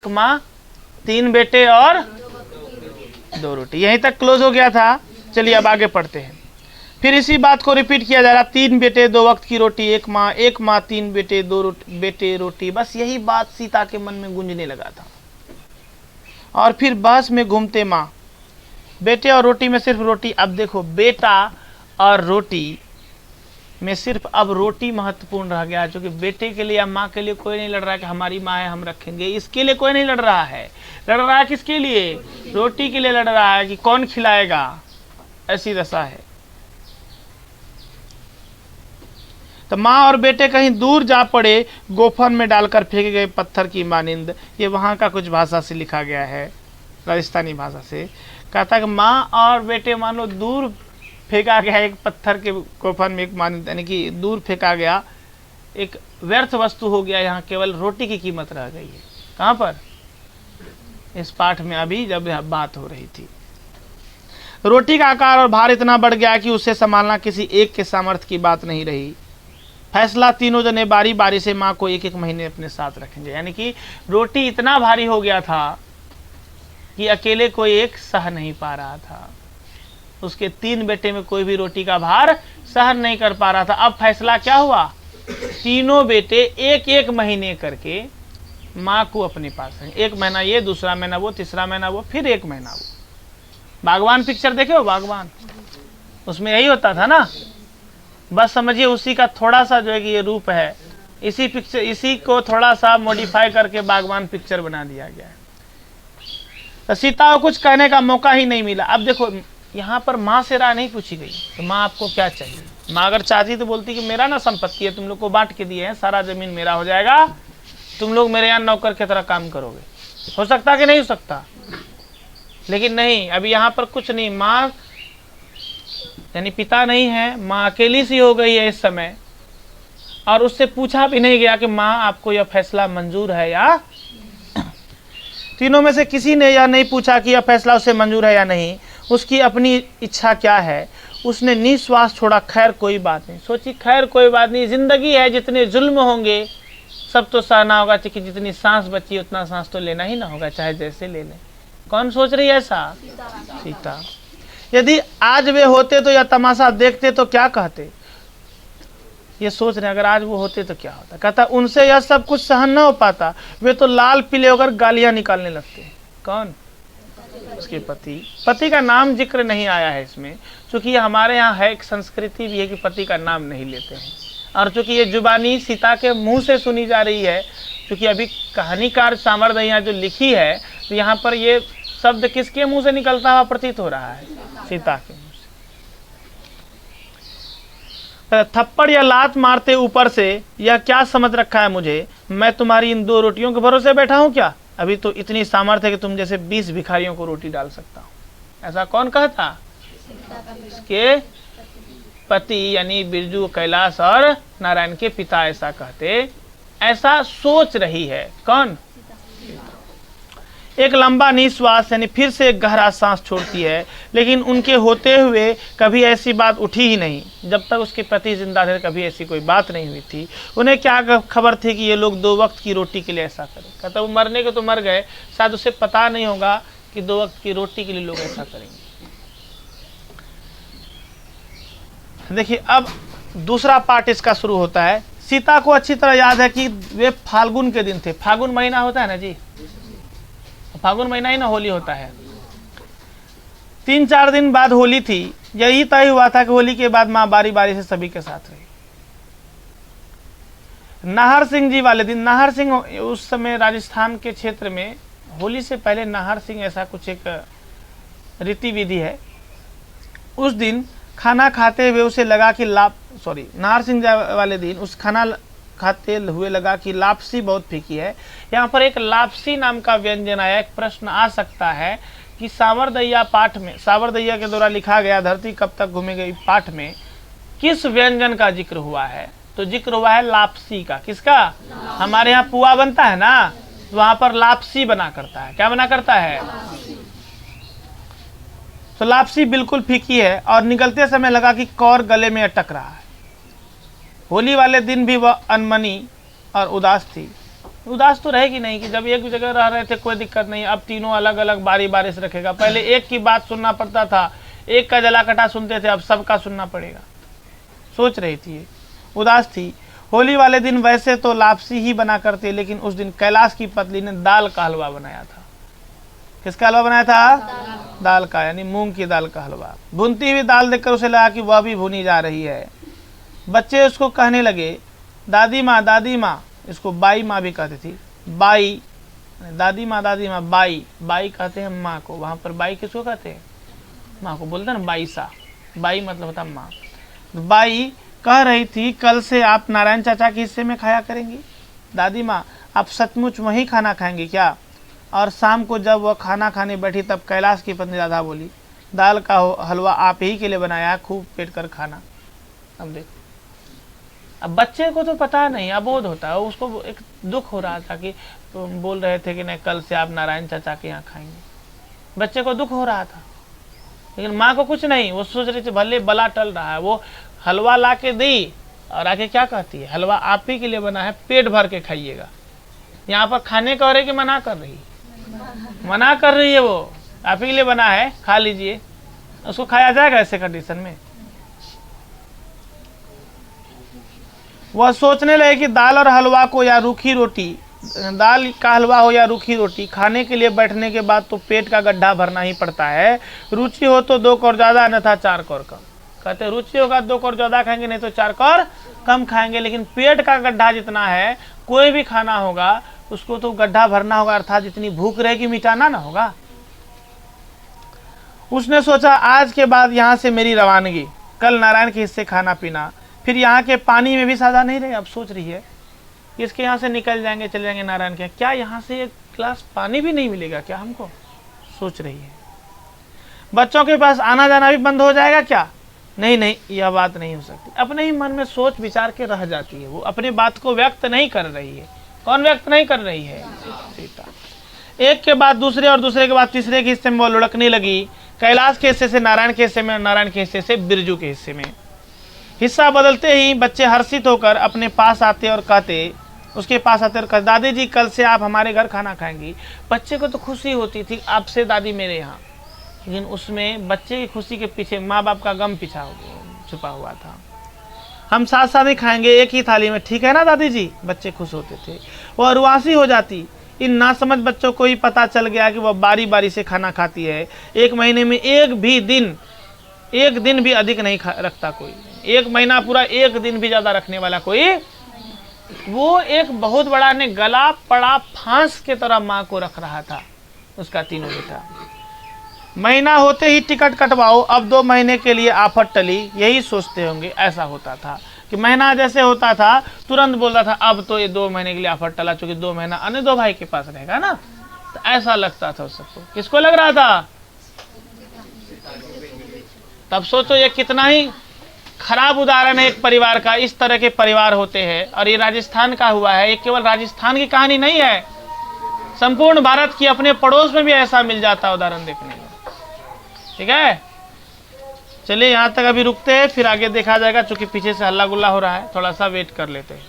माँ, 3 बेटे और 2 रोटी। यहीं तक क्लोज हो गया था। चलिए अब आगे पढ़ते हैं। फिर इसी बात को रिपीट किया जा रहा, 3 बेटे 2 वक्त की रोटी, 1 माँ 3 बेटे 2 बेटे रोटी। बस यही बात सीता के मन में गूंजने लगा था। और फिर बहस में घूमते माँ, बेटे और रोटी में सिर्फ रोटी। अब देखो, बेटा और रोटी में सिर्फ अब रोटी महत्वपूर्ण रह गया, क्योंकि बेटे के लिए या माँ के लिए कोई नहीं लड़ रहा है कि हमारी माँ है हम रखेंगे। इसके लिए कोई नहीं लड़ रहा है। लड़ रहा है किसके लिए? रोटी के लिए लड़ रहा है कि कौन खिलाएगा। ऐसी दशा है। तो माँ और बेटे कहीं दूर जा पड़े, गोफन में डालकर फेंके गए पत्थर की मानिंद। ये वहां का कुछ भाषा से लिखा गया है, राजस्थानी भाषा से। कहता है कि माँ और बेटे मानो दूर फेंका गया एक पत्थर के गोफन में, एक मानिंद यानी कि दूर फेंका गया, एक व्यर्थ वस्तु हो गया। यहाँ केवल रोटी की कीमत रह गई है। कहाँ पर? इस पाठ में अभी जब बात हो रही थी। रोटी का आकार और भार इतना बढ़ गया कि उसे संभालना किसी एक के सामर्थ्य की बात नहीं रही। फैसला तीनों जने बारी बारी से माँ को 1-1 महीने अपने साथ रखेंगे। यानी कि रोटी इतना भारी हो गया था कि अकेले कोई एक सह नहीं पा रहा था। उसके 3 बेटे में कोई भी रोटी का भार सहन नहीं कर पा रहा था। अब फैसला क्या हुआ? तीनों बेटे 1-1 महीने करके माँ को अपने पास रखेंगे। 1 महीना ये, दूसरा महीना वो, तीसरा महीना वो, फिर 1 महीना वो। बागवान पिक्चर देखे हो? बागवान, उसमें यही होता था ना। बस समझिए उसी का थोड़ा सा जो है कि ये रूप है। इसी पिक्चर, इसी को थोड़ा सा मॉडिफाई करके बागवान पिक्चर बना दिया गया है। तो सीता को कुछ कहने का मौका ही नहीं मिला। अब देखो, यहाँ पर माँ से राय नहीं पूछी गई तो माँ आपको क्या चाहिए। माँ अगर चाहती तो बोलती कि मेरा ना संपत्ति है, तुम लोग को बांट के दिए हैं, सारा जमीन मेरा हो जाएगा, तुम लोग मेरे यहाँ नौकर की तरह काम करोगे। हो सकता कि नहीं हो सकता? लेकिन नहीं, अभी यहाँ पर कुछ नहीं। माँ यानी पिता नहीं है, माँ अकेली सी हो गई है इस समय। और उससे पूछा भी नहीं गया कि माँ आपको यह फैसला मंजूर है या। तीनों में से किसी ने यह नहीं पूछा कि यह फैसला उसे मंजूर है या नहीं। उसकी अपनी इच्छा क्या है, उसने निश्वास छोड़ा। खैर कोई बात नहीं, सोची खैर कोई बात नहीं, जिंदगी है, जितने जुल्म होंगे सब तो सहना होगा, क्योंकि जितनी सांस बची उतना सांस तो लेना ही ना होगा, चाहे जैसे ले लें। कौन सोच रही है ऐसा? सीता। यदि आज वे होते तो यह तमाशा देखते तो क्या कहते? ये सोच रहे अगर आज वो होते तो क्या होता। कहता उनसे यह सब कुछ सहन न हो पाता, वे तो लाल पीले होकर गालियां निकालने लगते। कौन? उसके पति। पति का नाम जिक्र नहीं आया है इसमें, क्योंकि हमारे यहाँ है एक संस्कृति भी है कि पति का नाम नहीं लेते हैं। और चूंकि ये जुबानी सीता के मुंह से सुनी जा रही है, क्योंकि अभी कहानीकार सामरदैया जो लिखी है, तो यहाँ पर ये शब्द किसके मुंह से निकलता हुआ प्रतीत हो रहा है? सीता के मुंह से। थप्पड़ या लात मारते ऊपर से, यह क्या समझ रखा है मुझे, मैं तुम्हारी इन 2 रोटियों के भरोसे बैठा हूं क्या? अभी तो इतनी सामर्थ्य है कि तुम जैसे 20 भिखारियों को रोटी डाल सकता हूं। ऐसा कौन कहता? इसके पति यानी बिरजू, कैलाश और नारायण के पिता ऐसा कहते। ऐसा सोच रही है कौन? एक लंबा निश्वास यानी फिर से एक गहरा सांस छोड़ती है। लेकिन उनके होते हुए कभी ऐसी बात उठी ही नहीं। जब तक उसके पति जिंदा थे कभी ऐसी कोई बात नहीं हुई थी। उन्हें क्या खबर थी कि ये लोग 2 वक्त की रोटी के लिए ऐसा करें। कहता वो मरने के तो मर गए, शायद उसे पता नहीं होगा कि 2 वक्त की रोटी के लिए लोग ऐसा करेंगे। देखिए अब दूसरा पार्ट इसका शुरू होता है। सीता को अच्छी तरह याद है कि वे फाल्गुन के दिन थे। फाल्गुन महीना होता है ना जी, फाल्गुन महीना ही ना होली होता है। 3-4 दिन बाद होली थी। यही तय हुआ था कि होली के बाद माँ बारी बारी से सभी के साथ रही। नाहर सिंह जी वाले दिन, नाहर सिंह उस समय राजस्थान के क्षेत्र में होली से पहले नाहर सिंह ऐसा कुछ एक रीति विधि है। उस दिन खाना खाते हुए उसे लगा कि नाहर सिंह वाले दिन उस खाना खाते हुए लगा कि लापसी बहुत फीकी है। यहाँ पर एक लापसी नाम का व्यंजन आया। एक प्रश्न आ सकता है कि सावरदैया पाठ में, सावरदैया के द्वारा लिखा गया धरती कब तक घूमेगी पाठ में किस व्यंजन का जिक्र हुआ है? तो जिक्र हुआ है लापसी का। किसका? हमारे यहाँ पुआ बनता है ना, तो वहां पर लापसी बना करता है। क्या बना करता है? तो लापसी बिल्कुल फीकी है और निकलते समय लगा कि कौर गले में अटक रहा है। होली वाले दिन भी वह अनमनी और उदास थी। उदास तो रहेगी नहीं कि जब एक जगह रह रहे थे कोई दिक्कत नहीं, अब तीनों अलग अलग बारी बारी से रखेगा। पहले एक की बात सुनना पड़ता था, एक का जला कटा सुनते थे, अब सबका सुनना पड़ेगा। सोच रही थी, उदास थी। होली वाले दिन वैसे तो लापसी ही बना करते, लेकिन उस दिन कैलाश की पतली ने दाल का हलवा बनाया था। किसका हलवा बनाया था? दाल का, यानी मूंग की दाल का हलवा। भुनती हुई दाल देखकर उसे लगा कि वह भी भुनी जा रही है। बच्चे उसको कहने लगे, दादी माँ दादी माँ। इसको बाई माँ भी कहती थी, बाई, दादी माँ बाई। बाई कहते हैं माँ को, वहाँ पर बाई किसको कहते हैं? माँ को। बोलते हैं ना बाई सा, बाई मतलब होता माँ। बाई कह रही थी, कल से आप नारायण चाचा के हिस्से में खाया करेंगी। दादी माँ, आप सचमुच वहीं खाना खाएंगे क्या? और शाम को जब वह खाना खाने बैठी तब कैलाश की पत्नी राधा बोली, दाल का हलवा आप ही के लिए बनाया, खूब पेट कर खाना। अब देखो, अब बच्चे को तो पता नहीं, अबोध होता है, उसको एक दुख हो रहा था कि तो बोल रहे थे कि नहीं कल से आप नारायण चाचा के यहाँ खाएंगे। बच्चे को दुख हो रहा था, लेकिन माँ को कुछ नहीं। वो सोच रही थी भले बला टल रहा है। वो हलवा ला के दी और आके क्या कहती है, हलवा आप ही के लिए बना है, पेट भर के खाइएगा। यहाँ पर खाने का हो रही कि मना कर रही? मना कर रही है। वो आप ही के लिए बना है, खा लीजिए। उसको खाया जाएगा ऐसे कंडीशन में? वह सोचने लगे कि दाल और हलवा को या रूखी रोटी, दाल का हलवा हो या रूखी रोटी, खाने के लिए बैठने के बाद तो पेट का गड्ढा भरना ही पड़ता है। रुचि हो तो 2 कौर ज्यादा, अन्यथा 4 कौर कम। कहते रुचि होगा 2 कौर ज्यादा खाएंगे, नहीं तो 4 कौर कम खाएंगे। लेकिन पेट का गड्ढा जितना है, कोई भी खाना होगा उसको तो गड्ढा भरना होगा, अर्थात जितनी भूख रहेगी मिटाना ना होगा। उसने सोचा आज के बाद यहाँ से मेरी रवानगी, कल नारायण के हिस्से खाना पीना, फिर यहाँ के पानी में भी सादा नहीं रहे। अब सोच रही है इसके यहाँ से निकल जाएंगे, चले जाएंगे नारायण के, क्या यहाँ से एक गिलास पानी भी नहीं मिलेगा क्या हमको? सोच रही है। बच्चों के पास आना जाना भी बंद हो जाएगा क्या? नहीं, यह बात नहीं हो सकती। अपने ही मन में सोच विचार के रह जाती है। वो अपनी बात को व्यक्त नहीं कर रही है। कौन व्यक्त नहीं कर रही है? सीता। एक के बाद दूसरे और दूसरे के बाद तीसरे के हिस्से में वो लुढ़कने लगी। कैलाश के हिस्से से नारायण के हिस्से में, नारायण के हिस्से से बिरजू के हिस्से में। हिस्सा बदलते ही बच्चे हर्षित होकर अपने पास आते और कहते, उसके पास आते और कहते, दादी जी कल से आप हमारे घर खाना खाएंगी। बच्चे को तो खुशी होती थी, आपसे दादी मेरे यहाँ, लेकिन उसमें बच्चे की खुशी के पीछे माँ बाप का गम छुपा हुआ था। हम साथ साथ ही खाएंगे एक ही थाली में, ठीक है ना दादी जी? बच्चे खुश होते थे। वो अरुआसी हो जाती। इन नासमझ बच्चों को ही पता चल गया कि वह बारी बारी से खाना खाती है। 1 महीने में एक दिन भी अधिक नहीं रखता कोई। 1 महीना पूरा 1 दिन भी ज्यादा रखने वाला कोई। वो एक बहुत बड़ा ने गला पड़ा फांस के तरह माँ को रख रहा था, उसका तीनों बेटा। महीना होते ही टिकट कटवाओ, अब 2 महीने के लिए आफत टली, यही सोचते होंगे। ऐसा होता था कि महीना जैसे होता था तुरंत बोलता था अब तो ये 2 महीने के लिए आफत टला, चूंकि 2 महीना अन्य 2 भाई के पास रहेगा ना। तो ऐसा लगता था सबको। किसको लग रहा था? तब सोचो ये कितना ही खराब उदाहरण है एक परिवार का। इस तरह के परिवार होते हैं, और ये राजस्थान का हुआ है। ये केवल राजस्थान की कहानी नहीं है, संपूर्ण भारत की, अपने पड़ोस में भी ऐसा मिल जाता है उदाहरण देखने को। ठीक है, चलिए यहाँ तक अभी रुकते हैं, फिर आगे देखा जाएगा। चूंकि पीछे से हल्ला गुल्ला हो रहा है, थोड़ा सा वेट कर लेते हैं।